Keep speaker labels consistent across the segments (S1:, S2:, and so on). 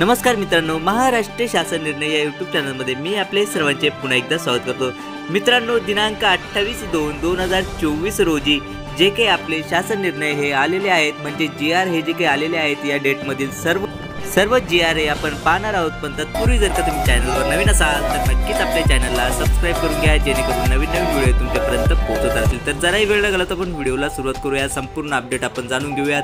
S1: नमस्कार मित्रांनो, महाराष्ट्र शासन निर्णय या यूट्यूब चॅनलमध्ये मी आपले सर्वांचे पुन्हा एकदा स्वागत करतो। मित्रांनो, दिनांक 28/2/2024 रोजी जे काही आपले शासन निर्णय हे आलेले आहेत, म्हणजे GR हे जे काही आलेले आहेत, या डेटमधील सर्व GR हे आपण पाहणार आहोत। पण तत्पूर्वी जर का तुम्ही चॅनलवर नवीन असाल तर नक्कीच आपल्या चॅनलला सबस्क्राइब करून घ्या, जेणेकरून नवीन व्हिडिओ तुमच्यापर्यंत पोहोचत असतील। तर जराही वेळ लागला तर आपण व्हिडिओला सुरुवात करूया, संपूर्ण अपडेट आपण जाणून घेऊयात।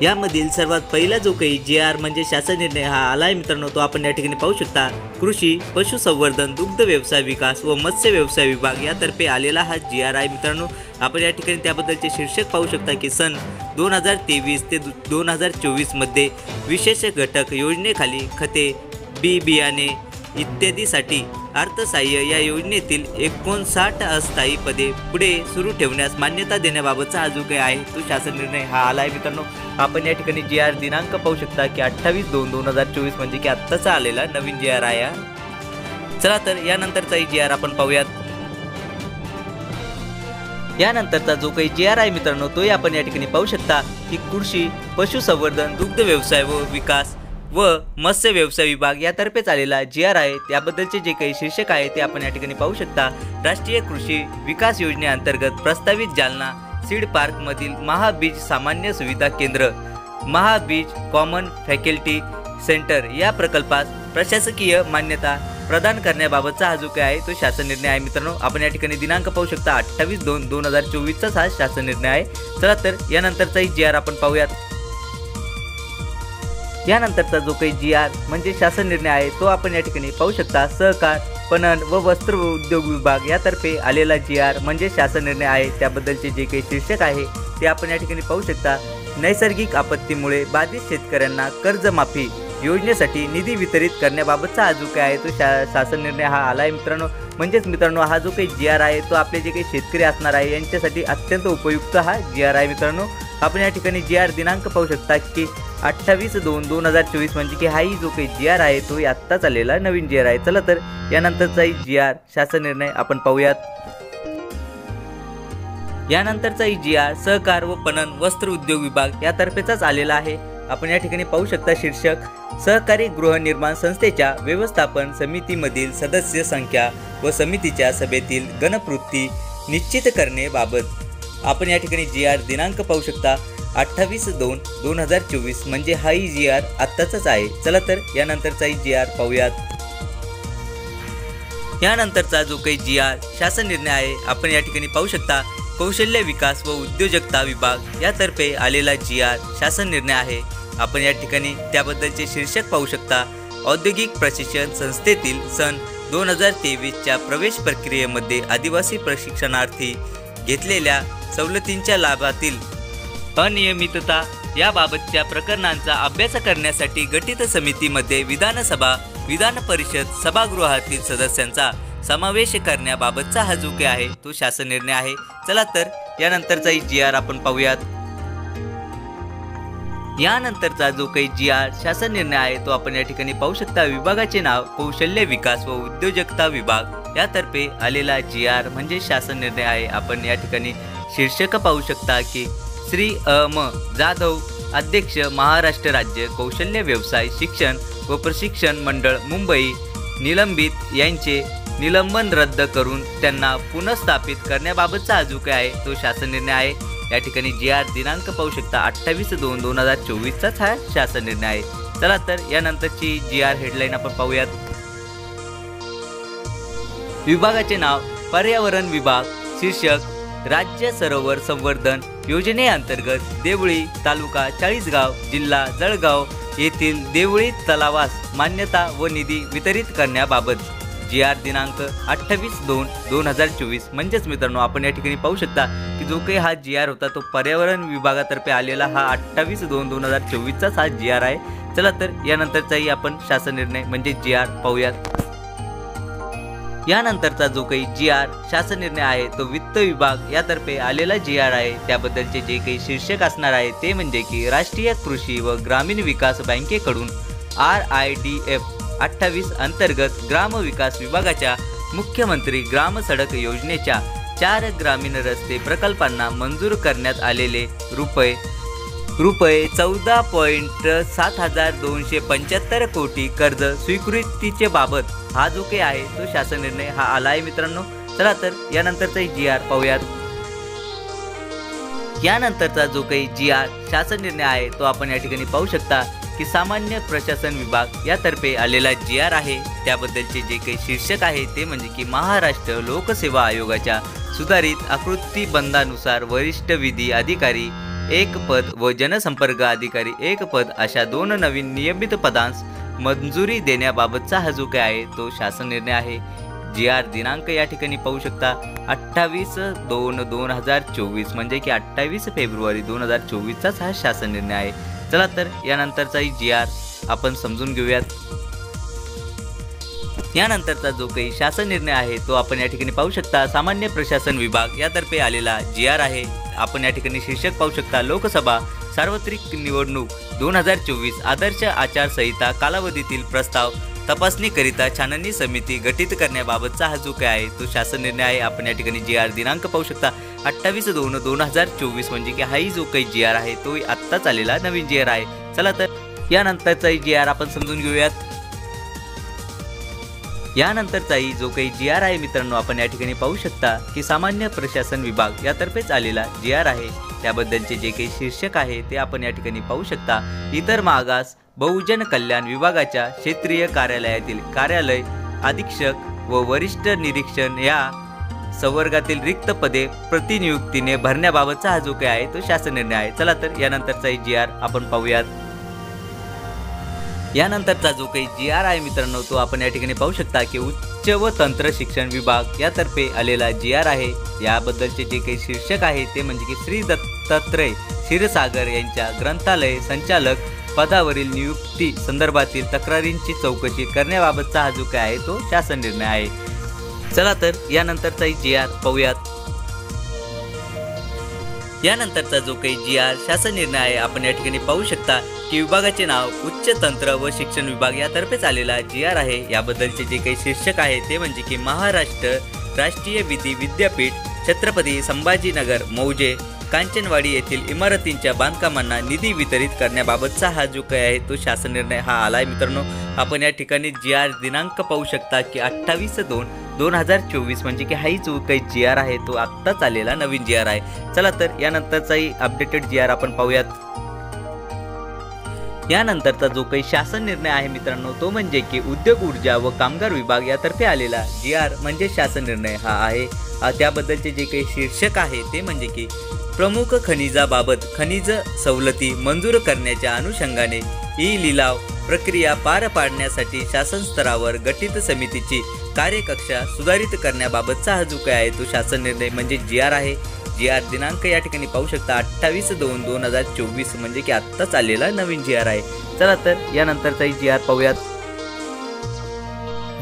S1: यामधील सर्वात पहिला जो काही GR म्हणजे शासन निर्णय हा आला आहे मित्रांनो, तो आपण या ठिकाणी पाहू शकता। कृषी, पशुसंवर्धन, दुग्ध व्यवसाय विकास व मत्स्य व्यवसाय विभाग यातर्फे आलेला हा GR आहे मित्रांनो। आपण या ठिकाणी त्याबद्दलचे शीर्षक पाहू शकता की सन 2023 ते 2024 मध्ये विशेष घटक योजनेखाली खते, बी बियाणे इत्यादीसाठी अर्थसहाय्य या योजनेतील 59 अस्थायी पदे पुढे सुरू ठेवण्यास मान्यता देण्याबाबतचा हा जो काही आहे तो शासन निर्णय हा आला आहे मित्रांनो। आपण या ठिकाणी GR दिनांक पाहू शकता की 28/2/2024 म्हणजे की आत्ताचा आलेला नवीन GR आहे। चला तर यानंतरचाही GR आपण पाहूयात। यानंतरचा जो काही GR आहे मित्रांनो, तोही आपण या ठिकाणी पाहू शकता की कृषी, पशुसंवर्धन, दुग्ध व्यवसाय व विकास व मत्स्य व्यवसाय विभाग यातर्फे आलेला GR आहे। त्याबद्दलचे जे काही शीर्षक आहे ते आपण या ठिकाणी पाहू शकता। राष्ट्रीय कृषी विकास योजनेअंतर्गत प्रस्तावित जालना सीड पार्क मधील महाबीज सामान्य सुविधा केंद्र, महाबीज कॉमन फॅकल्टी सेंटर या प्रकल्पास प्रशासकीय मान्यता प्रदान करण्याबाबतचा हा जो काय आहे तो शासन निर्णय आहे मित्रांनो। आपण या ठिकाणी दिनांक पाहू शकता 28/2/2024 चा हा शासन निर्णय आहे। चला तर यानंतरचाही GR आपण पाहूयात। यानंतरचा जो काही GR म्हणजे शासन निर्णय आहे तो आपण या ठिकाणी पाहू शकता। सहकार, पणन व वस्त्र उद्योग विभाग यातर्फे आलेला GR म्हणजे शासन निर्णय आहे। त्याबद्दलचे जे काही शीर्षक आहे ते आपण या ठिकाणी पाहू शकता। नैसर्गिक आपत्तीमुळे बाधित शेतकऱ्यांना कर्जमाफी योजनेसाठी निधी वितरित करण्याबाबतचा हा जो काय आहे तो शासन निर्णय हा आला आहे मित्रांनो। म्हणजेच मित्रांनो, हा जो काही GR आहे तो आपले जे काही शेतकरी असणार आहे यांच्यासाठी अत्यंत उपयुक्त हा GR आहे मित्रांनो। आपण या ठिकाणी GR दिनांक पाहू शकता की 28/2/2024 म्हणजे की हाही जो काही GR आहे तो आत्ताच आलेला नवीन GR आहे। चला तर यानंतरचाही GR शासन निर्णय आपण पाहूयात। यानंतरचाही GR सहकार व पणन वस्त्र उद्योग विभाग यातर्फेचाच आलेला आहे। आपण या ठिकाणी पाहू शकता शीर्षक, सहकारी गृहनिर्माण संस्थेच्या व्यवस्थापन समितीमधील सदस्य संख्या व समितीच्या सभेतील गणपूर्ती निश्चित करण्याबाबत। आपण या ठिकाणी GR दिनांक पाहू शकता 28/2/2024 म्हणजे हाही GR आत्ताचाच आहे। चला तर यानंतरचाही GR पाहूयात। यानंतरचा जो काही GR शासन निर्णय आहे आपण या ठिकाणी पाहू शकता। कौशल्य विकास व उद्योजकता विभाग यातर्फे आलेला GR शासन निर्णय आहे। आपण या ठिकाणी त्याबद्दलचे शीर्षक पाहू शकता। औद्योगिक प्रशिक्षण संस्थेतील सन 2023 च्या प्रवेश प्रक्रियेमध्ये आदिवासी प्रशिक्षणार्थी घेतलेल्या सवलतींच्या लाभातील अनियमितता याबाबतच्या प्रकरणांचा अभ्यास करण्यासाठी गठीत समितीमध्ये विधानसभा, विधान परिषद सभागृहातील सदस्यांचा समावेश करण्याबाबतचा हा जो काही आहे तो शासन निर्णय आहे। चला तर यानंतरचाही GR आपण पाहूयात। यानंतरचा जो काही GR शासन निर्णय आहे तो आपण या ठिकाणी पाहू शकता। विभागाचे नाव कौशल्य विकास व उद्योजकता विभाग यातर्फे आलेला GR म्हणजे शासन निर्णय आहे। आपण या ठिकाणी शीर्षक पाहू शकता की श्री म जाधव, अध्यक्ष, महाराष्ट्र राज्य कौशल्य व्यवसाय शिक्षण व प्रशिक्षण मंडळ मुंबई निलंबित यांचे निलंबन रद्द करून त्यांना पुनर्स्थापित करण्याबाबतचा हा जो काय आहे तो शासन निर्णय आहे। या ठिकाणी GR दिनांक पाहू शकता 28/2/2024 चाच हा शासन निर्णय आहे। चला तर यानंतरची GR हेडलाईन आपण पाहूयात। विभागाचे नाव पर्यावरण विभाग, शीर्षक, राज्य सरोवर संवर्धन योजनेअंतर्गत देवळी तालुका चाळीसगाव जिल्हा जळगाव येथील देवळी तलावास मान्यता व निधी वितरित करण्याबाबत। GR दिनांक 28/2/2024 म्हणजेच मित्रांनो, आपण या ठिकाणी पाहू शकता की जो काही हा GR होता तो पर्यावरण विभागातर्फे आलेला हा 28/2/2024 चाच हा GR आहे। चला तर यानंतरचाही आपण शासन निर्णय म्हणजे GR पाहूयात। यानंतरचा जो काही GR शासन निर्णय आहे तो वित्त विभाग यातर्फे आलेला GR आहे। त्याबद्दलचे जे काही शीर्षक असणार आहे ते म्हणजे की राष्ट्रीय कृषी व ग्रामीण विकास बँकेकडून RIDF 28 अंतर्गत ग्राम विकास विभागाच्या मुख्यमंत्री ग्राम सडक योजनेच्या 4 ग्रामीण रस्ते प्रकल्पांना मंजूर करण्यात आलेले रुपये रुपये 14,7275 कोटी कर्ज स्वीकृतीचे बाबत हा जो काही आहे तो शासन निर्णय हा आला आहे मित्रांनो। चला तर यानंतरचा GR पाहूयात। यानंतरचा जो काही GR शासन निर्णय आहे तो आपण या ठिकाणी पाहू शकता की सामान्य प्रशासन विभाग यातर्फे आलेला GR आहे। त्याबद्दलचे जे काही शीर्षक आहे ते म्हणजे की महाराष्ट्र लोकसेवा आयोगाच्या सुधारित आकृतीबंधानुसार वरिष्ठ विधी अधिकारी 1 पद व जनसंपर्क अधिकारी 1 पद अशा 2 नवीन नियमित पदांस मंजुरी देण्याबाबतचा हा जो काय आहे तो शासन निर्णय आहे। GR दिनांक या ठिकाणी पाहू शकता 28/2/2024 म्हणजे की 28 फेब्रुवारी 2024चाच हा शासन निर्णय आहे। चला तर यानंतरचाही GR आपण समजून घेऊयात। यानंतरचा जो काही शासन निर्णय आहे तो आपण या ठिकाणी पाहू शकता सामान्य प्रशासन विभाग यातर्फे आलेला GR आहे। आपण या ठिकाणी शीर्षक पाहू शकता लोकसभा सार्वत्रिक निवडणूक 2024 आदर्श आचारसंहिता कालावधीतील प्रस्ताव तपासणीकरिता छाननी समिती गठीत करण्याबाबतचा हा जो काय आहे तो शासन निर्णय आहे। आपण या ठिकाणी GR दिनांक पाहू शकता 28/2/2024 म्हणजे की हाही जो काही GR आहे तो आत्ताच आलेला नवीन GR आहे। चला तर यानंतरचाही GR आपण समजून घेऊयात। यानंतरचाही जो काही GR आहे मित्रांनो आपण या ठिकाणी पाहू शकता की सामान्य प्रशासन विभाग यातर्फेच आलेला GR आहे। त्याबद्दलचे जे काही शीर्षक आहे ते आपण या ठिकाणी पाहू शकता इतर मागास बहुजन कल्याण विभागाच्या क्षेत्रीय कार्यालयातील कार्यालय अधीक्षक व वरिष्ठ निरीक्षण या संवर्गातील रिक्त पदे प्रतिनियुक्तीने भरण्याबाबतचा हा जो काही आहे तो शासन निर्णय आहे। चला तर यानंतरचाही GR आपण पाहूयात। यानंतरचा जो काही GR आहे मित्रांनो तो आपण या ठिकाणी पाहू शकता की उच्च व तंत्र शिक्षण विभाग यातर्फे आलेला GR आहे। याबद्दलचे जे काही शीर्षक आहे ते म्हणजे की श्री दत्तात्रय क्षीरसागर यांच्या ग्रंथालय संचालक पदावरील नियुक्ती संदर्भातील तक्रारींची चौकशी करण्याबाबतचा हा जो काय आहे तो शासन निर्णय आहे। चला तर यानंतरचाही GR पाहूयात। यानंतरचा जो काही GR शासन निर्णय आहे आपण या ठिकाणी पाहू शकता की विभागाचे नाव उच्च तंत्र व शिक्षण विभाग यातर्फे आलेला GR आहे। याबद्दलचे जे काही शीर्षक आहे ते म्हणजे की महाराष्ट्र राष्ट्रीय विधी विद्यापीठ छत्रपती संभाजीनगर मौजे कांचनवाडी येथील इमारतींच्या बांधकामांना निधी वितरित करण्याबाबतचा हा जो काही आहे तो शासन निर्णय हा आला आहे मित्रांनो। आपण या ठिकाणी GR दिनांक पाहू शकता की 28/2/2024 म्हणजे की हाही जो काही GR आहे तो आत्ताच आलेला नवीन GR आहे। चला तर यानंतरचाही अपडेटेड GR आपण पाहूयात। यानंतरचा जो काही शासन निर्णय आहे मित्रांनो तो म्हणजे की उद्योग ऊर्जा व कामगार विभाग यातर्फे आलेला GR म्हणजे शासन निर्णय हा आहे। त्याबद्दलचे जे काही शीर्षक आहे ते म्हणजे की प्रमुख खनिजाबाबत खनिज सवलती मंजूर करण्याच्या अनुषंगाने ई लिलाव प्रक्रिया पार पाडण्यासाठी शासन स्तरावर गठीत समितीची कार्यकक्षा सुधारित करण्याबाबतचा हा जो काय आहे तो शासन निर्णय म्हणजे GR आहे। GR दिनांक या ठिकाणी पाहू शकता 28/2/2024 म्हणजे की आत्ताच आलेला नवीन GR आहे। चला तर यानंतरचाही GR पाहूयात।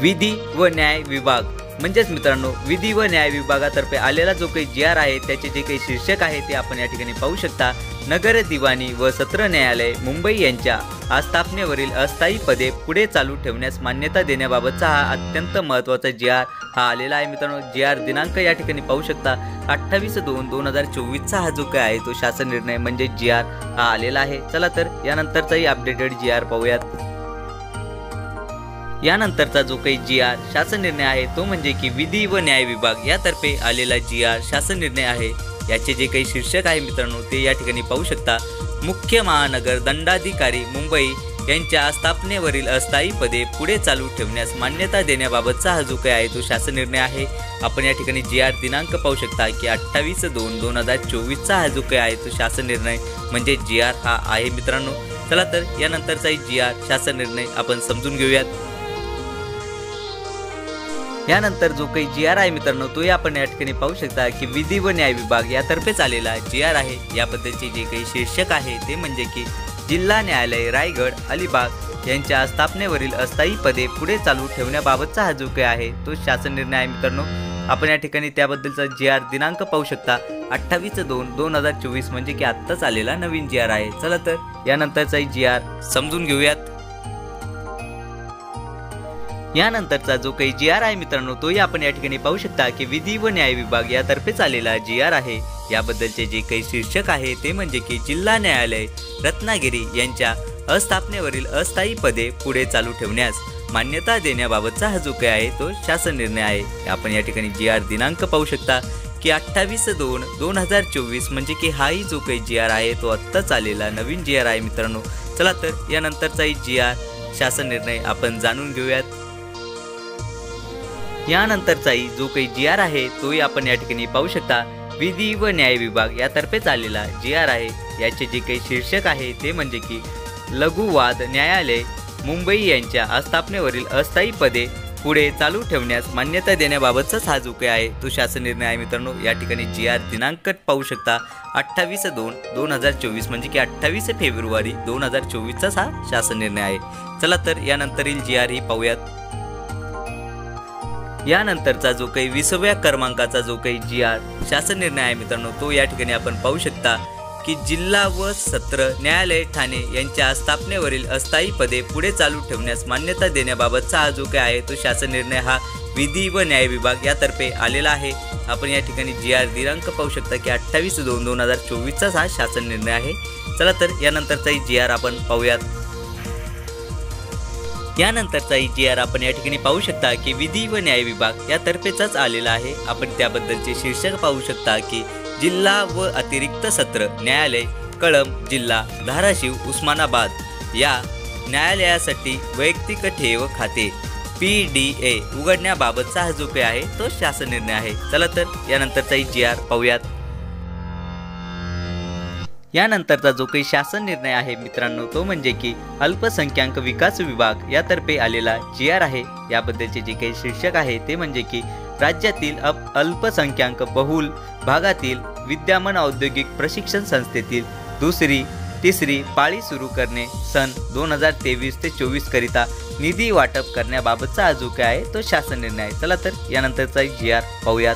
S1: विधी व न्याय विभाग म्हणजेच मित्रांनो विधी व न्याय विभागातर्फे आलेला जो काही GR आहे त्याचे जे काही शीर्षक आहे ते आपण या ठिकाणी पाहू शकता नगर दिवाणी व सत्र न्यायालय मुंबई यांच्या आस्थापनेवरील अस्थायी पदे पुढे चालू ठेवण्यास मान्यता देण्याबाबतचा हा अत्यंत महत्त्वाचा GR हा आलेला आहे मित्रांनो। GR दिनांक या ठिकाणी पाहू शकता 28/2/2024चा हा जो काय आहे तो शासन निर्णय म्हणजे GR हा आलेला आहे। चला तर यानंतरचाही अपडेटेड GR पाहूयात। यानंतरचा जो काही GR शासन निर्णय आहे तो म्हणजे की विधी व न्याय विभाग यातर्फे आलेला GR शासन निर्णय आहे। याचे जे काही शीर्षक आहे मित्रांनो ते या ठिकाणी पाहू शकता मुख्य महानगर दंडाधिकारी मुंबई यांच्या स्थापनेवरील अस्थायी पदे पुढे चालू ठेवण्यास मान्यता देण्याबाबतचा हा जो काही आहे तो शासन निर्णय आहे। आपण या ठिकाणी GR दिनांक पाहू शकता की 28/2/2024चा हा जो काही आहे तो शासन निर्णय म्हणजे GR हा आहे मित्रांनो। चला तर यानंतरचाही GR शासन निर्णय आपण समजून घेऊयात। यानंतर जो काही GR आहे मित्रांनो तो आपण या ठिकाणी पाहू शकता की विधी व न्याय विभाग यातर्फेच आलेला GR आहे। याबद्दलचे जे काही शीर्षक आहे ते म्हणजे की जिल्हा न्यायालय रायगड अलिबाग यांच्या स्थापनेवरील अस्थायी पदे पुढे चालू ठेवण्याबाबतचा हा जो काही आहे तो शासन निर्णय आहे मित्रांनो। आपण या ठिकाणी त्याबद्दलचा GR दिनांक पाहू शकता 28/2/2024 म्हणजे की आत्ताच आलेला नवीन GR आहे। चला तर यानंतरचाही GR समजून घेऊयात। यानंतरचा जो काही GR आहे मित्रांनो तोही आपण या ठिकाणी पाहू शकता की विधी व न्याय विभाग यातर्फेच आलेला GR आहे। याबद्दलचे जे काही शीर्षक आहे ते म्हणजे की जिल्हा न्यायालय रत्नागिरी यांच्या अस्थापनेवरील अस्थायी पदे पुढे चालू ठेवण्यास मान्यता देण्याबाबतचा हा जो काही आहे तो शासन निर्णय आहे। आपण या ठिकाणी GR दिनांक पाहू शकता की 28/2/2024 म्हणजे की हाही जो काही GR आहे तो आत्ताच आलेला नवीन GR आहे मित्रांनो। चला तर यानंतरचाही GR शासन निर्णय आपण जाणून घेऊयात। यानंतरचाही जो काही GR आहे तोही आपण या ठिकाणी पाहू शकता विधी व न्याय विभाग यातर्फे आलेला GR आहे। याचे जे काही शीर्षक आहे ते म्हणजे की लघुवाद न्यायालय मुंबई यांच्या आस्थापनेवरील अस्थायी पदे पुढे चालू ठेवण्यास मान्यता देण्याबाबतचाच हा जो काही आहे तो शासन निर्णय आहे मित्रांनो। या ठिकाणी GR दिनांक पाहू शकता 28/2/2024 म्हणजे की 28 फेब्रुवारी 2024 हा शासन निर्णय आहे। चला तर यानंतरील GR ही पाहूयात। यानंतरचा जो काही 20व्या क्रमांकाचा जो काही GR शासन निर्णय आहे मित्रांनो तो या ठिकाणी आपण पाहू शकता की जिल्हा व सत्र न्यायालय ठाणे यांच्या स्थापनेवरील अस्थायी पदे पुढे चालू ठेवण्यास मान्यता देण्याबाबतचा हा जो काही आहे तो शासन निर्णय हा विधी व न्याय विभाग यातर्फे आलेला आहे। आपण या ठिकाणी GR दिनांक पाहू शकता की 28/2/2024 हा शासन निर्णय आहे। चला तर यानंतरचाही GR आपण पाहूयात। यानंतरचाही GR आपण या ठिकाणी पाहू शकता की विधी व न्याय विभाग यातर्फेचाच आलेला आहे। आपण त्याबद्दलचे शीर्षक पाहू शकता की जिल्हा व अतिरिक्त सत्र न्यायालय कळंब जिल्हा धाराशिव उस्मानाबाद या न्यायालयासाठी वैयक्तिक ठेव खाते PDA उघडण्याबाबतचा हा जो काही आहे तो शासन निर्णय आहे। चला तर यानंतरचाही GR पाहूयात। यानंतरचा जो काही शासन निर्णय आहे मित्रांनो तो म्हणजे की अल्पसंख्याक विकास विभाग यातर्फे आलेला GR आहे। याबद्दलचे जे काही शीर्षक आहे ते म्हणजे की राज्यातील अल्पसंख्याक बहुल भागातील विद्यमान औद्योगिक प्रशिक्षण संस्थेतील दुसरी तिसरी पाळी सुरू करणे सन 2023 ते 24 करिता निधी वाटप करण्याबाबतचा जो काय आहे तो शासन निर्णय आहे। चला तर यानंतरचा GR पाहूयात।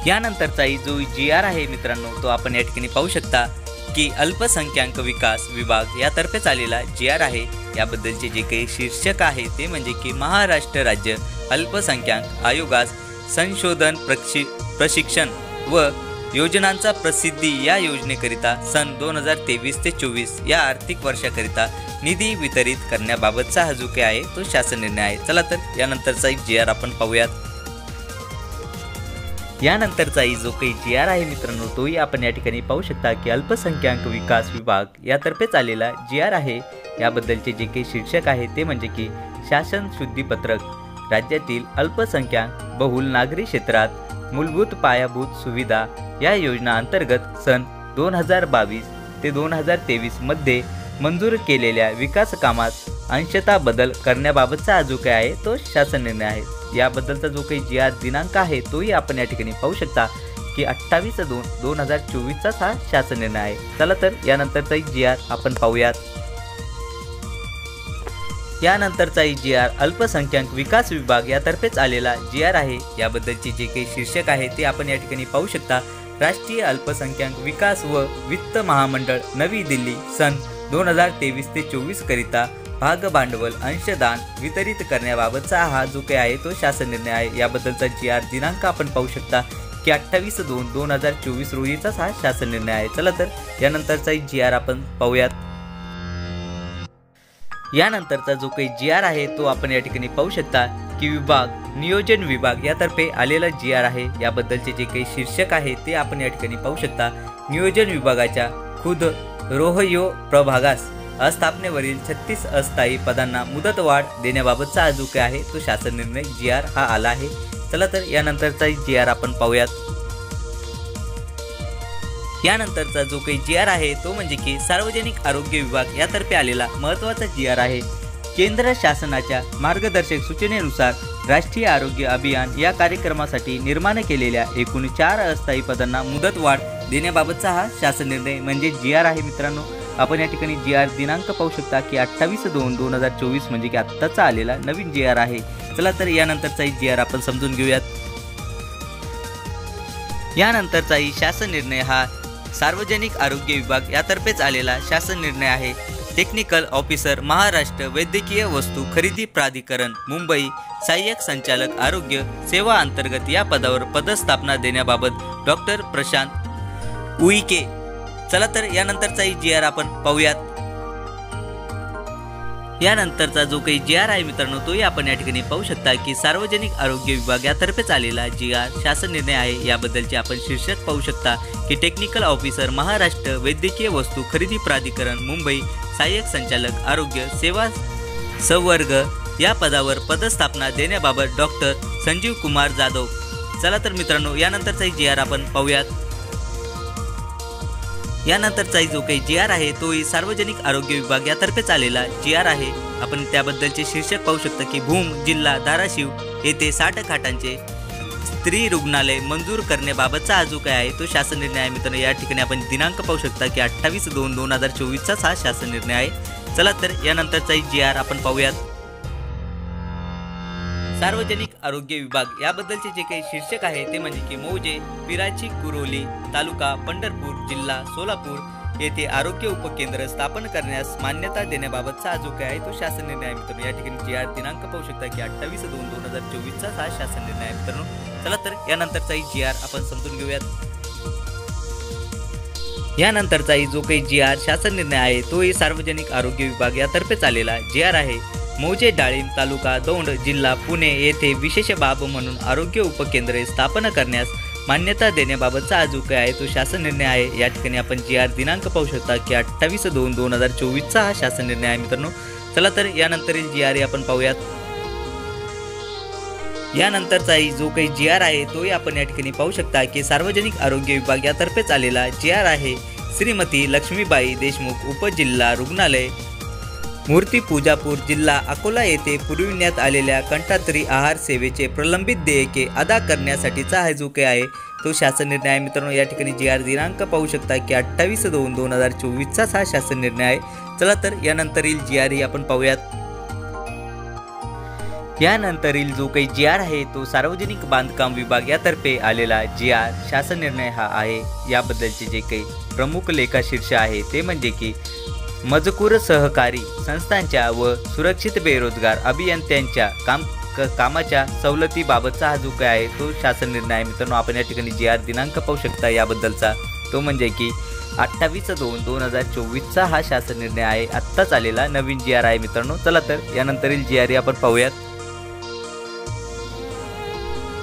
S1: यानंतरचाही जो GR आहे मित्रांनो तो आपण या ठिकाणी पाहू शकता की अल्पसंख्याक विकास विभाग यातर्फे आलेला GR आहे। याबद्दलचे जे काही शीर्षक आहे ते म्हणजे की महाराष्ट्र राज्य अल्पसंख्याक आयोगास संशोधन प्रशिक्षण व योजनांचा प्रसिद्धी या योजनेकरिता सन 2023 ते 24 या आर्थिक वर्षाकरिता निधी वितरित करण्याबाबतचा हा जो काही आहे तो शासन निर्णय आहे। चला तर यानंतरचा GR आपण पाहूयात। यानंतरचाही जो काही GR आहे मित्रांनो तोही आपण या ठिकाणी पाहू शकता की अल्पसंख्याक विकास विभाग यातर्फे आलेला GR आहे। याबद्दलचे जे काही शीर्षक आहे ते म्हणजे की शासन शुद्धीपत्रक राज्यातील अल्पसंख्याक बहुल नागरी क्षेत्रात मूलभूत पायाभूत सुविधा या योजना अंतर्गत सन 2022 ते 2023 मध्ये मंजूर केलेल्या विकास कामात अंशतः बदल करण्याबाबतचा जो काही आहे तो शासन निर्णय आहे। याबद्दलचा जो काही GR दिनांक आहे तोही आपण या ठिकाणी पाहू शकता की 28/2/2024 हा शासन निर्णय आहे। चला तर यानंतरचाही GR आपण पाहूयात। यानंतरचाही GR अल्पसंख्याक विकास विभाग यातर्फेच आलेला GR आहे। याबद्दलचे जे काही शीर्षक आहे ते आपण या ठिकाणी पाहू शकता राष्ट्रीय अल्पसंख्याक विकास व वित्त महामंडळ नवी दिल्ली सन 2023 ते 24 करिता भाग भांडवल अंशदान वितरित करण्याबाबतचा हा जो काही आहे तो शासन निर्णय आहे। याबद्दलचा GR दिनांक आपण पाहू शकता की 28/2/2024 रोजीचा हा शासन निर्णय आहे। चला तर यानंतरचाही GR आपण पाहूयात। यानंतरचा जो काही GR आहे तो आपण या ठिकाणी पाहू शकता की विभाग नियोजन विभाग यातर्फे आलेला GR आहे। याबद्दलचे जे काही शीर्षक आहे ते आपण या ठिकाणी पाहू शकता नियोजन विभागाच्या खुद रोहयो प्रभागास स्थापनेवरील 36 अस्थायी पदांना मुदतवाढ देण्याबाबतचा जो काही आहे तो शासन निर्णय GR हा आला आहे। चला तर यानंतरचा GR आपण पाहूयात। यानंतरचा जो काही GR आहे तो म्हणजे की सार्वजनिक आरोग्य विभाग यातर्फे आलेला महत्त्वाचा GR आहे। केंद्र शासनाच्या मार्गदर्शक सूचनेनुसार राष्ट्रीय आरोग्य अभियान या कार्यक्रमासाठी निर्माण केलेल्या एकूण 4 अस्थायी पदांना मुदतवाढ देण्याबाबतचा हा शासन निर्णय म्हणजे GR आहे मित्रांनो। आपण या ठिकाणी GR दिनांक पाहू शकता की 28/2/2024 म्हणजे की आत्ताचा आलेला नवीन GR आहे। चला तर यानंतरचाही GR आपण समजून घेऊयात। यानंतरचाही शासन निर्णय हा सार्वजनिक आरोग्य विभाग यातर्फेच आलेला शासन निर्णय आहे। टेक्निकल ऑफिसर महाराष्ट्र वैद्यकीय वस्तू खरेदी प्राधिकरण मुंबई सहाय्यक संचालक आरोग्य सेवा अंतर्गत या पदावर पदस्थापना देण्याबाबत डॉक्टर प्रशांत उईके चला तर यानंतरचाही GR आपण पाहूयात। यानंतरचा जो काही GR आहे मित्रांनो तोही आपण या ठिकाणी पाहू शकता की सार्वजनिक आरोग्य विभाग यातर्फे आलेला GR शासन निर्णय आहे। याबद्दलचे आपण शीर्षक पाहू शकता की टेक्निकल ऑफिसर महाराष्ट्र वैद्यकीय वस्तू खरेदी प्राधिकरण मुंबई सहाय्यक संचालक आरोग्य सेवा संवर्ग या पदावर पदस्थापना देण्याबाबत डॉक्टर संजीव कुमार जाधव। चला तर मित्रांनो यानंतरचाही GR आपण पाहूयात। यानंतरचा जो काही GR आहे तोही सार्वजनिक आरोग्य विभाग यातर्फे आलेला GR आहे। आपण त्याबद्दलचे शीर्षक पाहू शकता की भूम जिल्हा धाराशिव येथे 60 खाटांचे स्त्री रुग्णालय मंजूर करण्याबाबतचा हा जो काय आहे तो शासन निर्णय आहे। मित्रांनो या ठिकाणी आपण दिनांक पाहू शकता की 28/2/2024 चा हा शासन निर्णय आहे। चला तर यानंतरचाही GR आपण पाहूयात। सार्वजनिक आरोग्य विभाग याबद्दलचे जे काही शीर्षक आहे ते म्हणजे की मौजे पिराची कुरोली तालुका पंढरपूर जिल्हा सोलापूर येथे आरोग्य उपकेंद्र स्थापन करण्यास मान्यता देण्याबाबतचा जो काय आहे तो शासन निर्णय आहे। मित्रांनो या ठिकाणी GR दिनांक पाहू शकता की 28/2/2024 चा हा शासन निर्णय आहे। मित्रांनो चला तर यानंतरचाही GR आपण समजून घेऊयात। यानंतरचाही जो काही GR शासन निर्णय आहे तोही सार्वजनिक आरोग्य विभाग यातर्फे आलेला GR आहे। मौजे डाळिंब तालुका दौंड जिल्हा पुणे येथे विशेष बाब म्हणून आरोग्य उपकेंद्रे स्थापन करण्यास मान्यता देण्याबाबतचा जो काय आहे तो शासन निर्णय आहे। या ठिकाणी आपण GR दिनांक पाहू शकता की 28/2/2024 चा हा शासन निर्णय आहे। मित्रांनो चला तर यानंतरील GR आपण पाहूयात। यानंतरचाही जो काही GR आहे तोही आपण या ठिकाणी पाहू शकता की सार्वजनिक आरोग्य विभाग यातर्फे आलेला GR आहे। श्रीमती लक्ष्मीबाई देशमुख उपजिल्हा रुग्णालय मूर्ती पूजापूर जिल्हा अकोला येथे पुरविण्यात आलेल्या कंटाळी आहार सेवेचे प्रलंबित देयके अदा करण्यासाठीचा हा जो काही आहे तो शासन निर्णय आहे। मित्रांनो या ठिकाणी GR दिनांक पाहू शकता की 28/2/2024 चा हा शासन निर्णय आहे। चला तर यानंतरील GR ही आपण पाहूयात। यानंतरील जो काही GR आहे तो सार्वजनिक बांधकाम विभाग यातर्फे आलेला GR शासन निर्णय हा आहे। याबद्दलचे जे काही प्रमुख लेखाशीर्ष आहे ते म्हणजे की मजकूर सहकारी संस्थांच्या व सुरक्षित बेरोजगार अभियंत्यांच्या कामाच्या सवलतीबाबतचा हा जो काय आहे तो शासन निर्णय आहे। मित्रांनो आपण या ठिकाणी GR दिनांक पाहू शकता याबद्दलचा तो म्हणजे की 28/2/2024 चा हा शासन निर्णय आहे। आत्ताच आलेला नवीन GR आहे। मित्रांनो चला तर यानंतरील GR आपण पाहूयात।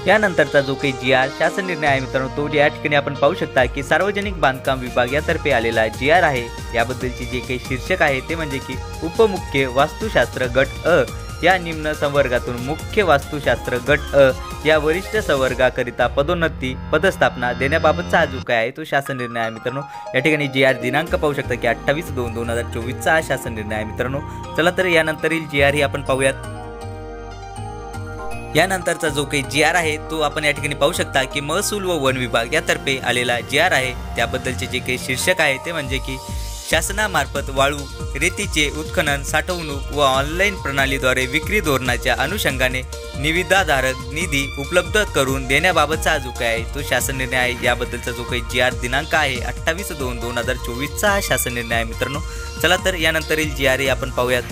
S1: यानंतरचा जो काही GR शासन निर्णय आहे मित्रांनो तो या ठिकाणी आपण पाहू शकता की सार्वजनिक बांधकाम विभाग यातर्फे आलेला GR आहे। याबद्दलचे जे काही शीर्षक आहे ते म्हणजे की उपमुख्य वास्तुशास्त्र गट अ या निम्न संवर्गातून मुख्य वास्तुशास्त्र गट अ या वरिष्ठ संवर्गाकरिता पदोन्नती पदस्थापना देण्याबाबतचा जो काय आहे तो शासन निर्णय आहे। मित्रांनो या ठिकाणी GR दिनांक पाहू शकता की 28/2/2024 चा हा शासन निर्णय आहे। मित्रांनो चला तर यानंतरील GR ही आपण पाहूयात। यानंतरचा जो काही GR आहे तो आपण या ठिकाणी पाहू शकता की महसूल व वन विभाग यातर्फे आलेला GR आहे। त्याबद्दलचे जे काही शीर्षक आहे ते म्हणजे की शासनामार्फत वाळू रेतीचे उत्खनन साठवणूक व ऑनलाईन प्रणालीद्वारे विक्री धोरणाच्या अनुषंगाने निविदाधारक निधी उपलब्ध करून देण्याबाबतचा जो काय आहे तो शासन निर्णय आहे। याबद्दलचा जो काही GR दिनांक आहे 28/2/2024 चा हा शासन निर्णय आहे। मित्रांनो चला तर यानंतरील GR आपण पाहूयात।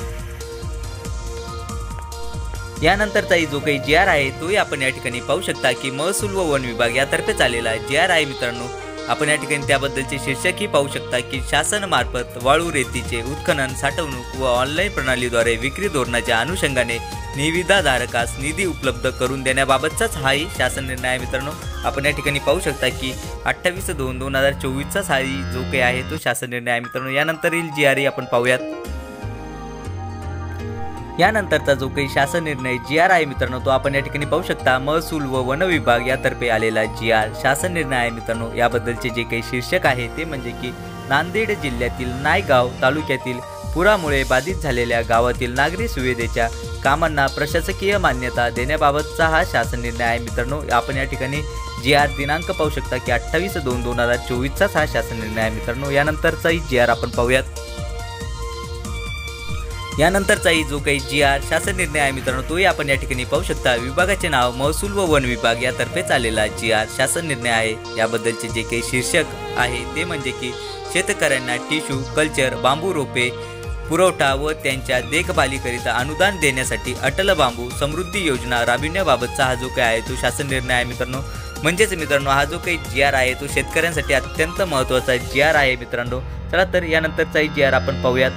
S1: यानंतरचाही जो काही GR आहे तोही आपण या ठिकाणी पाहू शकता की महसूल व वन विभाग यातर्फे आलेला GR आहे। मित्रांनो आपण या ठिकाणी त्याबद्दलचे शीर्षकही पाहू शकता की शासनामार्फत वाळू रेतीचे उत्खनन साठवणूक व ऑनलाईन प्रणालीद्वारे विक्री धोरणाच्या अनुषंगाने निविदाधारकास निधी उपलब्ध करून देण्याबाबतचाच हाही शासन निर्णय आहे। मित्रांनो आपण या ठिकाणी पाहू शकता की 28/2/2024 चा हाही जो काही आहे तो शासन निर्णय आहे। मित्रांनो यानंतरील GR आपण पाहूयात। यानंतरचा जो काही शासन निर्णय GR आहे मित्रांनो तो आपण या ठिकाणी पाहू शकता महसूल व वन विभाग यातर्फे आलेला GR शासन निर्णय आहे। मित्रांनो याबद्दलचे जे काही शीर्षक आहे ते म्हणजे की नांदेड जिल्ह्यातील नायगाव तालुक्यातील पुरामुळे बाधित झालेल्या गावातील नागरी सुविधेच्या कामांना प्रशासकीय मान्यता देण्याबाबतचा हा शासन निर्णय आहे। मित्रांनो आपण या ठिकाणी GR दिनांक पाहू शकता की 28/2/2024 चा हा शासन निर्णय आहे। मित्रांनो यानंतरचाही GR आपण पाहूयात। यानंतरचाही जो काही GR शासन निर्णय आहे मित्रांनो तोही आपण या ठिकाणी पाहू शकता। विभागाचे नाव महसूल व वन विभाग यातर्फे आलेला GR शासन निर्णय आहे। याबद्दलचे जे काही शीर्षक आहे ते म्हणजे की शेतकऱ्यांना टिश्यू कल्चर बांबू रोपे पुरवठा व त्यांच्या देखभालीकरिता अनुदान देण्यासाठी अटल बांबू समृद्धी योजना राबविण्याबाबतचा हा जो काय आहे तो शासन निर्णय आहे। मित्रांनो म्हणजेच मित्रांनो हा जो काही GR आहे तो शेतकऱ्यांसाठी अत्यंत महत्त्वाचा GR आहे मित्रांनो। चला तर यानंतरचाही GR आपण पाहूयात।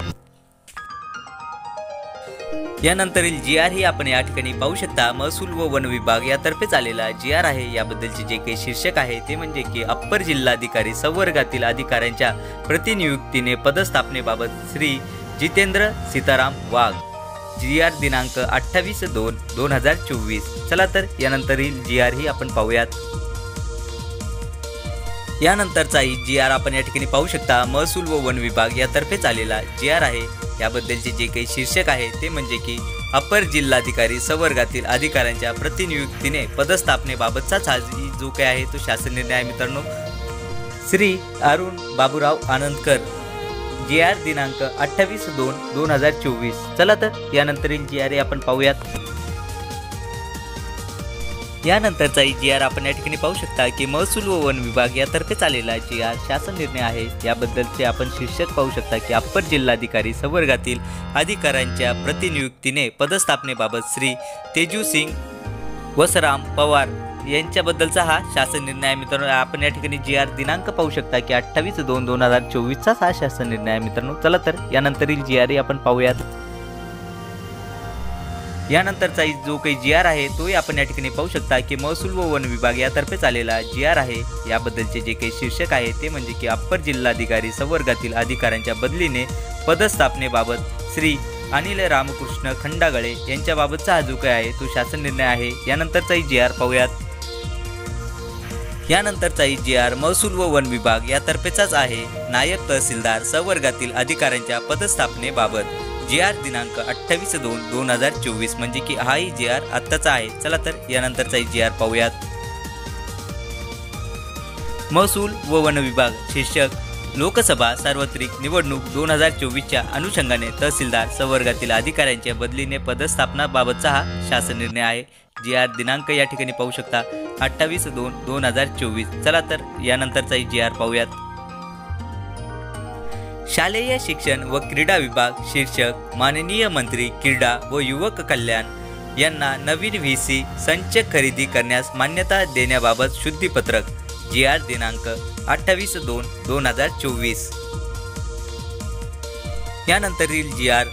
S1: यानंतरील GR ही आपण या ठिकाणी पाहू शकता महसूल व वन विभाग यातर्फे आलेला GR आहे। याबद्दलचे जे काही शीर्षक आहे ते म्हणजे की अप्पर जिल्हाधिकारी संवर्गातील अधिकाऱ्यांच्या प्रतिनियुक्तीने पदस्थापनेबाबत श्री जितेंद्र सीताराम वाघ, GR दिनांक 28/2/2024। चला तर यानंतरील GR ही आपण पाहूयात। यानंतरचाही GR आपण या ठिकाणी पाहू शकता महसूल व वन विभाग यातर्फे आलेला GR आहे। याबद्दलचे जे काही शीर्षक आहे ते म्हणजे की अप्पर जिल्हाधिकारी संवर्गातील अधिकाऱ्यांच्या प्रतिनियुक्तीने पदस्थापनेबाबतचा जो काही आहे तो शासन निर्णय आहे मित्रांनो। श्री अरुण बाबूराव आनंदकर, GR दिनांक 28/2/2024। चला तर यानंतरील GR आपण पाहूयात। यानंतरचाही GR आपण या ठिकाणी पाहू शकता की महसूल व वन विभाग यातर्फे आलेला GR शासन निर्णय आहे। याबद्दलचे आपण शीर्षक पाहू शकता की अप्पर जिल्हाधिकारी संवर्गातील अधिकाऱ्यांच्या प्रतिनियुक्तीने पदस्थापनेबाबत श्री तेजू सिंग वसराम पवार यांच्याबद्दलचा हा शासन निर्णय आहे मित्रांनो। आपण या ठिकाणी GR दिनांक पाहू शकता की 28/2/2024 हा शासन निर्णय आहे मित्रांनो। चला तर यानंतरील GR आपण पाहूयात। यानंतरचा जो काही GR आहे तोही आपण या ठिकाणी पाहू शकता की महसूल व वन विभाग यातर्फे आलेला GR आहे। याबद्दलचे जे काही शीर्षक आहे ते म्हणजे की अप्पर जिल्हाधिकारी संवर्गातील अधिकाऱ्यांच्या बदलीने पदस्थापनेबाबत श्री अनिल रामकृष्ण खंडागळे यांच्याबाबतचा हा जो काही आहे तो शासन निर्णय आहे। यानंतरचाही GR पाहूयात। यानंतरचाही GR महसूल व वन विभाग यातर्फेचाच आहे। नायब तहसीलदार संवर्गातील अधिकाऱ्यांच्या पदस्थापनेबाबत GR दिनांक 28/2/2024 म्हणजे की हाही GR आत्ताचा आहे। चला तर यानंतरचाही GR पाहूयात। महसूल व वन विभाग शीर्षक लोकसभा सार्वत्रिक निवडणूक 2024च्या अनुषंगाने तहसीलदार संवर्गातील अधिकाऱ्यांच्या बदलीने पदस्थापनाबाबतचा हा शासन निर्णय आहे। GR दिनांक या ठिकाणी पाहू शकता 28/2/2024। चला तर यानंतरचाही GR पाहूयात। शालेय शिक्षण व क्रीडा विभाग शीर्षक माननीय मंत्री क्रीडा व युवक कल्याण यांना नवीन VC संच खरेदी करण्यास मान्यता देण्याबाबत शुद्धीपत्रक GR दिनांक 28/2/2024। यानंतरील GR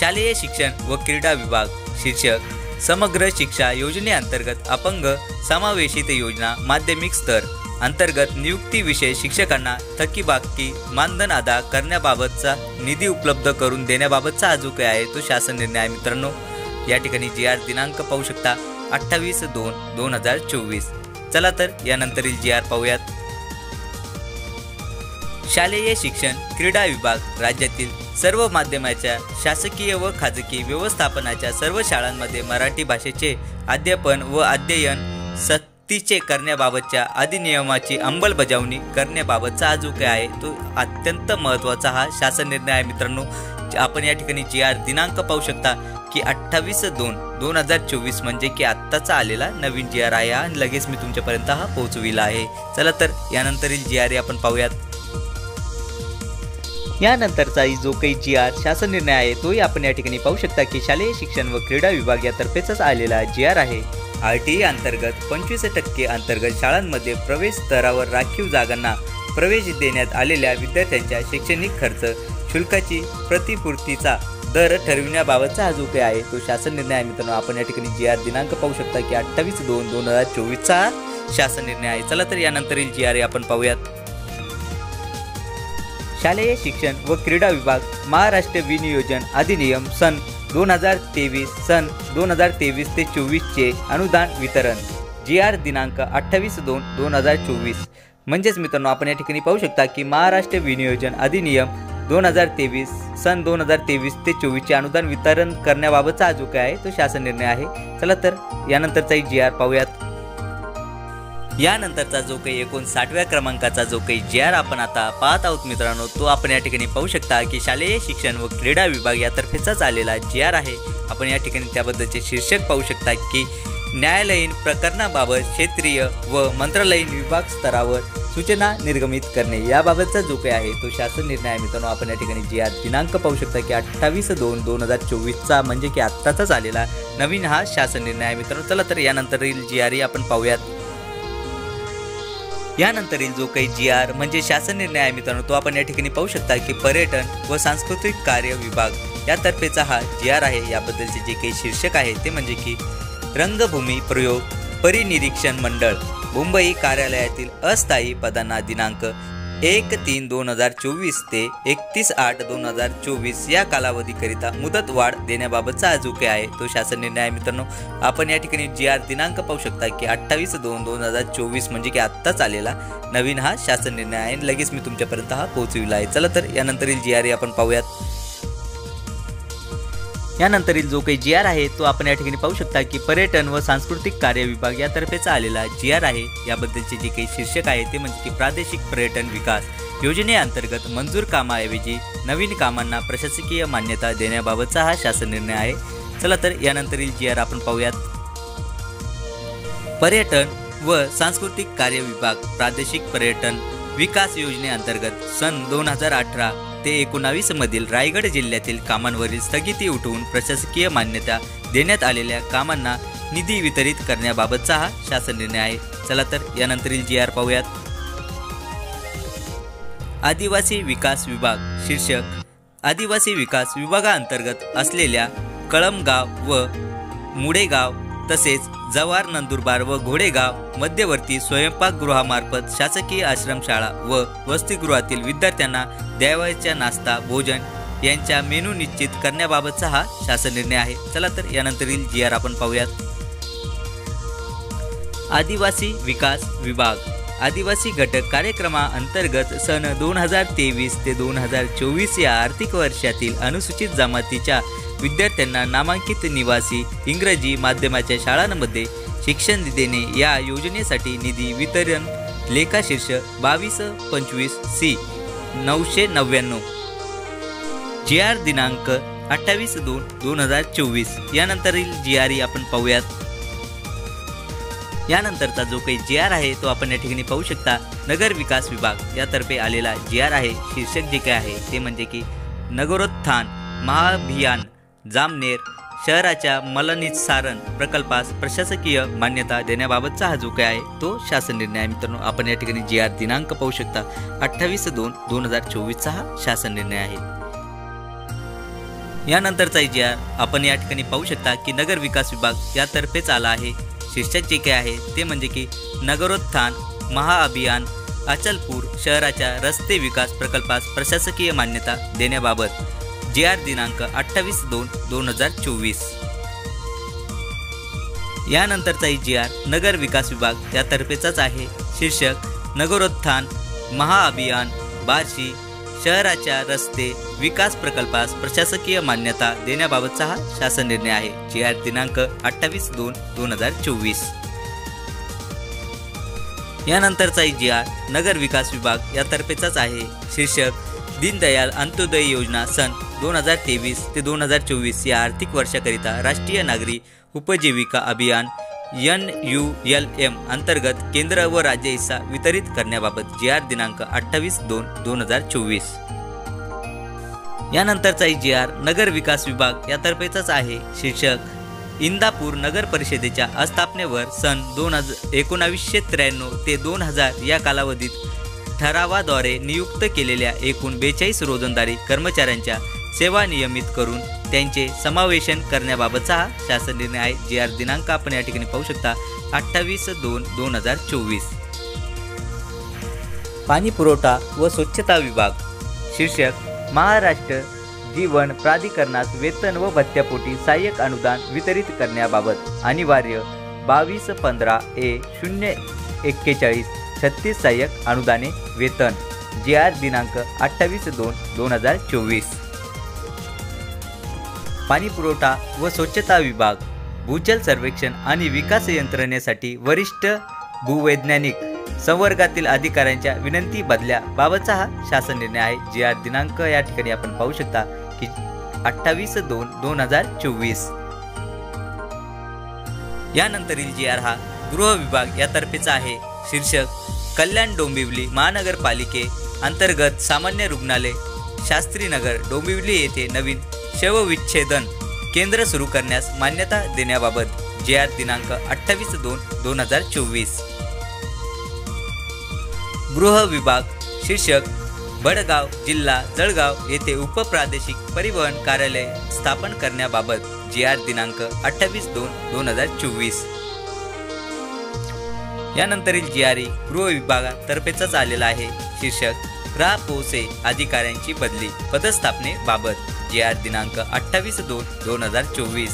S1: शालेय शिक्षण व क्रीडा विभाग शीर्षक समग्र शिक्षा योजनेअंतर्गत अपंग समावेशित योजना माध्यमिक स्तर अंतर्गत नियुक्तीविषयी शिक्षकांना थकीबाकी मानधन अदा करण्याबाबतचा निधी उपलब्ध करून देण्याबाबतचा हा जो काही आहे तो शासन निर्णय आहे मित्रांनो। या ठिकाणी GR दिनांक पाहू शकता 28/2/2024। चला तर यानंतरील GR पाहूयात। शालेय शिक्षण क्रीडा विभाग राज्यातील सर्व माध्यमाच्या शासकीय व खाजगी व्यवस्थापनाच्या सर्व शाळांमध्ये मराठी भाषेचे अध्यापन व अध्ययन सक्तीचे करण्याबाबतच्या अधिनियमाची अंमलबजावणी करण्याबाबतचा हा जो काही आहे तो अत्यंत महत्त्वाचा हा शासन निर्णय आहे मित्रांनो। आपण या ठिकाणी GR दिनांक पाहू शकता की 28/2/2024 म्हणजे की आत्ताचा आलेला नवीन GR आहे आणि लगेच मी तुमच्यापर्यंत हा पोहोचविला आहे। चला तर यानंतरील GR आपण पाहूयात। यानंतरचा जो काही GR शासन निर्णय आहे तोही आपण या ठिकाणी पाहू शकता की शालेय शिक्षण व क्रीडा विभाग यातर्फेच आलेला GR आहे। RTE अंतर्गत 25% अंतर्गत शाळांमध्ये प्रवेश स्तरावर राखीव जागांना प्रवेश देण्यात आलेल्या विद्यार्थ्यांच्या शैक्षणिक खर्च शुल्काची प्रतिपूर्तीचा दर ठरविण्याबाबतचा हा जो काही आहे तो शासन निर्णय आहे मित्रांनो। आपण या ठिकाणी GR दिनांक पाहू शकता की 28/2/2024 शासन निर्णय आहे। चला तर यानंतरील GR आपण पाहूयात। शालेय शिक्षण व क्रीडा विभाग महाराष्ट्र विनियोजन अधिनियम सन 2023 सन 2023 ते 24 चे अनुदान वितरण GR दिनांक 28/2/2024 म्हणजेच मित्रांनो आपण या ठिकाणी पाहू शकता की महाराष्ट्र विनियोजन अधिनियम 2023 सन 2023 ते 24 चे अनुदान वितरण करण्याबाबतचा जो काय आहे तो शासन निर्णय आहे। चला तर यानंतरचाही GR पाहूयात। यानंतरचा जो काही 59व्या क्रमांकाचा जो काही GR आपण आता पाहत आहोत मित्रांनो तो आपण या ठिकाणी पाहू शकता की शालेय शिक्षण व क्रीडा विभाग यातर्फेचाच आलेला GR आहे। आपण या ठिकाणी त्याबद्दलचे शीर्षक पाहू शकता की न्यायालयीन प्रकरणाबाबत क्षेत्रीय व मंत्रालयीन विभाग स्तरावर सूचना निर्गमित करणे याबाबतचा जो काही आहे तो शासन निर्णय आहे मित्रांनो। आपण या ठिकाणी GR दिनांक पाहू शकता की 28/2/2024 म्हणजे की आत्ताचाच आलेला नवीन हा शासन निर्णय आहे मित्रांनो। चला तर यानंतरील GR आपण पाहूयात। यानंतरील जो काही GR म्हणजे शासन निर्णय आहे मित्रांनो, तो आपण या ठिकाणी पाहू शकता की पर्यटन व सांस्कृतिक कार्य विभाग यातर्फेचा हा GR आहे। याबद्दलचे जे काही शीर्षक आहे ते म्हणजे की रंगभूमी प्रयोग परिनिरीक्षण मंडळ मुंबई कार्यालयातील अस्थायी पदांना दिनांक 1/3/2024 ते 31/8/2024 या कालावधीकरिता मुदतवाढ देण्याबाबतचा हा जो काही आहे तो शासन निर्णय आहे मित्रांनो। आपण या ठिकाणी GR दिनांक पाहू शकता की 28/2/2024 म्हणजे की आत्ताच आलेला नवीन हा शासन निर्णय आहे। लगेच मी तुमच्यापर्यंत हा पोहोचविला आहे। चला तर यानंतरील GR आपण पाहूयात। यानंतरील जो काही GR आहे तो आपण या ठिकाणी पाहू शकता की पर्यटन व सांस्कृतिक कार्य विभाग यातर्फेचा आलेला GR आहे। याबद्दलचे जे काही शीर्षक आहे ते म्हणजे की प्रादेशिक पर्यटन विकास योजनेअंतर्गत मंजूर कामाऐवजी नवीन कामांना प्रशासकीय मान्यता देण्याबाबतचा हा शासन निर्णय आहे। चला तर यानंतरील GR आपण पाहूयात। पर्यटन व सांस्कृतिक कार्य विभाग प्रादेशिक पर्यटन विकास योजनेअंतर्गत सन 2018 ते 19 मधील रायगड जिल्ह्यातील कामांवरील स्थगिती उठवून प्रशासकीय मान्यता देण्यात आलेल्या कामांना निधी वितरित करण्याबाबतचा हा शासन निर्णय आहे। चला तर यानंतरील GR पाहूयात। आदिवासी विकास विभाग शीर्षक आदिवासी विकास विभागाअंतर्गत असलेल्या कळमगाव व मुडेगाव तसेच जव्हार नंदुरबार व घोडेगाव मध्यवर्ती स्वयंपाकगृहामार्फत शासकीय आश्रमशाळा व वसतिगृहातील विद्यार्थ्यांना द्यावयाच्या नाश्ता भोजन यांच्या मेनू निश्चित करण्याबाबतचा हा शासन निर्णय आहे। चला तर यानंतरील GR आपण पाहूयात। आदिवासी विकास विभाग आदिवासी घटक कार्यक्रमाअंतर्गत सन 2023 ते 2024 या आर्थिक वर्षातील अनुसूचित जमातीच्या विद्यार्थ्यांना नामांकित निवासी इंग्रजी माध्यमाच्या शाळांमध्ये शिक्षण देणे या योजनेसाठी निधी वितरण लेखा शीर्ष 2225C 999 GR दिनांक 28/2/2024 यानंतरील GR आपण पाहूयात। यानंतरचा जो काही GR आहे तो आपण या ठिकाणी पाहू शकता नगर विकास विभाग यातर्फे आलेला GR आहे। शीर्षक जे काय आहे ते म्हणजे की नगरोत्थान महाअभियान जामनेर शहराच्या मलनिस्सारण प्रकल्पास प्रशासकीय मान्यता देण्याबाबतचा हा जो काय आहे तो शासन निर्णय आहे मित्रांनो। आपण या ठिकाणी GR दिनांक पाहू शकता 28/2/2024 हा शासन निर्णय आहे। यानंतरचा GR आपण या ठिकाणी पाहू शकता की नगर विकास विभाग यातर्फेच आला आहे। शीर्षक जे काय आहे ते म्हणजे की नगरोत्थान महाअभियान अचलपूर शहराच्या रस्ते विकास प्रकल्पास प्रशासकीय मान्यता देण्याबाबत GR दिनांक 28/2/2024 यानंतरचा GR नगर विकास विभाग यातर्फेचाच आहे। शीर्षक नगरोत्थान महाअभियान बार्शी शहराच्या रस्ते विकास प्रकल्पास प्रशासकीय मान्यता देण्याबाबतचा हा शासन निर्णय आहे। GR दिनांक 28/2/2024 यानंतरचा GR नगर विकास विभाग यातर्फेचाच आहे। शीर्षक दीनदयाल अंत्योदय योजना सन 2023 ते 2024 या आर्थिक वर्षाकरिता राष्ट्रीय नागरी उपजीविका अभियान NULM अंतर्गत केंद्र व राज्य हिस्सा वितरित करण्याबाबत GR दिनांक 28/2/2024 यानंतरचा GR नगर विकास विभाग यातर्फेचाच आहे। शीर्षक इंदापूर नगर परिषदेच्या अस्थापनेवर सन 1993 ते 2000 या कालावधीत ठरावाद्वारे नियुक्त केलेल्या एकूण 42 रोजंदारी कर्मचाऱ्यांच्या सेवा नियमित करून त्यांचे समावेशन करण्याबाबतचा हा शासन निर्णय आहे। GR दिनांक आपण या ठिकाणी पाहू शकता 28/2/2024 पाणी पुरवठा व स्वच्छता विभाग शीर्षक महाराष्ट्र जीवन प्राधिकरणास वेतन व भत्त्यापोटी सहाय्यक अनुदान वितरित करण्याबाबत अनिवार्य 2215A041 36 सहाय्यक अनुदाने वेतन GR दिनांक 28/2/2024 पाणी पुरवठा व स्वच्छता विभाग भूजल सर्वेक्षण आणि विकास यंत्रणेसाठी वरिष्ठ भूवैज्ञानिक संवर्गातील अधिकाऱ्यांच्या विनंती बदल्या बाबतचा हा शासन निर्णय आहे। GR दिनांक या ठिकाणी आपण पाहू शकता की 28/2/2024 यानंतरील GR हा गृह विभाग यातर्फेचा आहे। शीर्षक कल्याण डोंबिवली महानगरपालिके अंतर्गत सामान्य रुग्णालय शास्त्रीनगर डोंबिवली येथे नवीन शवविच्छेदन केंद्र सुरू करण्यास मान्यता देण्याबाबत GR दिनांक 28/2/2024 गृह विभाग शीर्षक बडगाव जिल्हा जळगाव येथे उपप्रादेशिक परिवहन कार्यालय स्थापन करण्याबाबत जी.आर. दिनांक 28/2/2024. यानंतरील जी.आर. गृह विभागातर्फेच आलेला आहे. शीर्षक रापोसे अधिकाऱ्यांची बदली पदस्थापनेबाबत जी.आर. दिनांक 28/2/2024.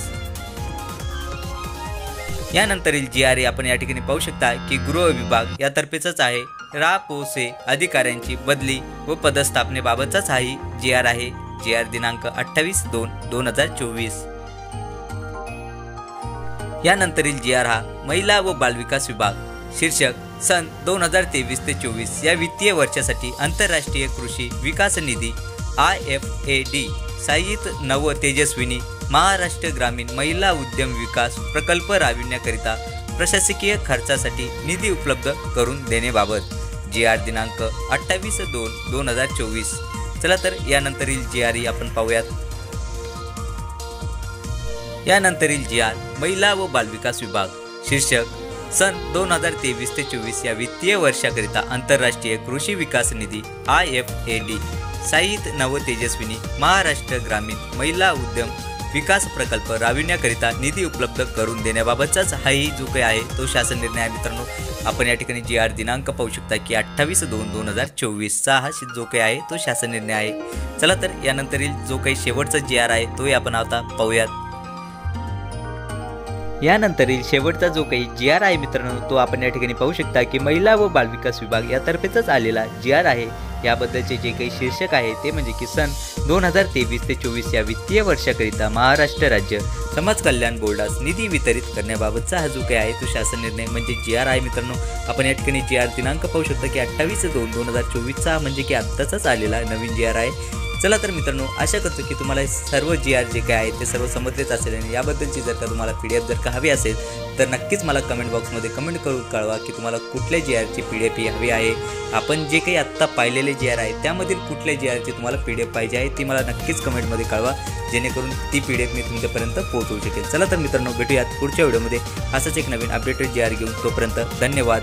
S1: यानंतरील जी.आर. आपण या ठिकाणी पाहू शकता की गृह विभाग यातर्फेच आहे. रापोसे अधिकाऱ्यांची बदली व पदस्थापनेबाबतचाच हा जी.आर. आहे. जी.आर. दिनांक 28/2/2024. यानंतरील जी.आर. हा महिला व बालविकास विभाग शीर्षक सन 2023 ते 24 या वित्तीय वर्षासाठी आंतरराष्ट्रीय कृषी विकास निधी IFAD सहाय्यित नव तेजस्विनी महाराष्ट्र ग्रामीण महिला उद्यम विकास प्रकल्प राबविण्याकरिता प्रशासकीय खर्चासाठी निधी उपलब्ध करून देण्याबाबत जी.आर. दिनांक 28/2/2024. चला तर यानंतरील जी.आर. आपण पाहूयात. यानंतरील जी.आर. महिला व बालविकास विभाग शीर्षक सन 2023 ते 24 या वित्तीय वर्षाकरिता आंतरराष्ट्रीय कृषी विकास निधी IFAD सहाय्यित नव तेजस्विनी महाराष्ट्र ग्रामीण महिला उद्यम विकास प्रकल्प राबविण्याकरिता निधी उपलब्ध करून देण्याबाबतचाच हाही जो काही आहे तो शासन निर्णय आहे. मित्रांनो, आपण या ठिकाणी जी.आर. दिनांक पाहू शकता की 28/2/2024 हा जो काही आहे तो शासन निर्णय आहे. चला तर यानंतरील जो काही शेवटचा जी.आर. आहे तोही आपण आता पाहूयात. यानंतरील शेवटचा जो काही जी.आर. आहे मित्रांनो तो आपण या ठिकाणी पाहू शकता की महिला व बालविकास विभाग यातर्फेच आलेला जी.आर. आहे. याबद्दलचे जे काही शीर्षक आहे ते म्हणजे की सन 2023 ते 24 या वित्तीय वर्षाकरिता महाराष्ट्र राज्य समाज कल्याण बोर्डास निधी वितरित करण्याबाबतचा हा जो काही आहे तो शासन निर्णय म्हणजे जी.आर. आहे. मित्रांनो, आपण या ठिकाणी जी.आर. दिनांक पाहू शकता की 28/2/2024 म्हणजे की आत्ताचाच आलेला नवीन जी.आर. आहे. चला तर मित्रांनो, आशा करतो की तुम्हाला सर्व जी.आर. जे काय आहे ते सर्व समजलेच असेल आणि याबद्दलची जर का तुम्हाला PDF जर का हवी असेल तर नक्कीच मला कमेंट बॉक्समध्ये कमेंट करून कळवा की तुम्हाला कुठल्या जी.आर.ची PDF हवी आहे. आपण जे काही आत्ता पाहिलेले जी.आर. आहे त्यामधील कुठल्या जी.आर.ची तुम्हाला PDF पाहिजे आहे ती मला नक्कीच कमेंटमध्ये कळवा, जेणेकरून ती PDF मी तुमच्यापर्यंत पोहोचवू शकेल. चला तर मित्रांनो, भेटूयात पुढच्या व्हिडिओमध्ये असंच एक नवीन अपडेटेड जी.आर. घेऊन. तोपर्यंत धन्यवाद.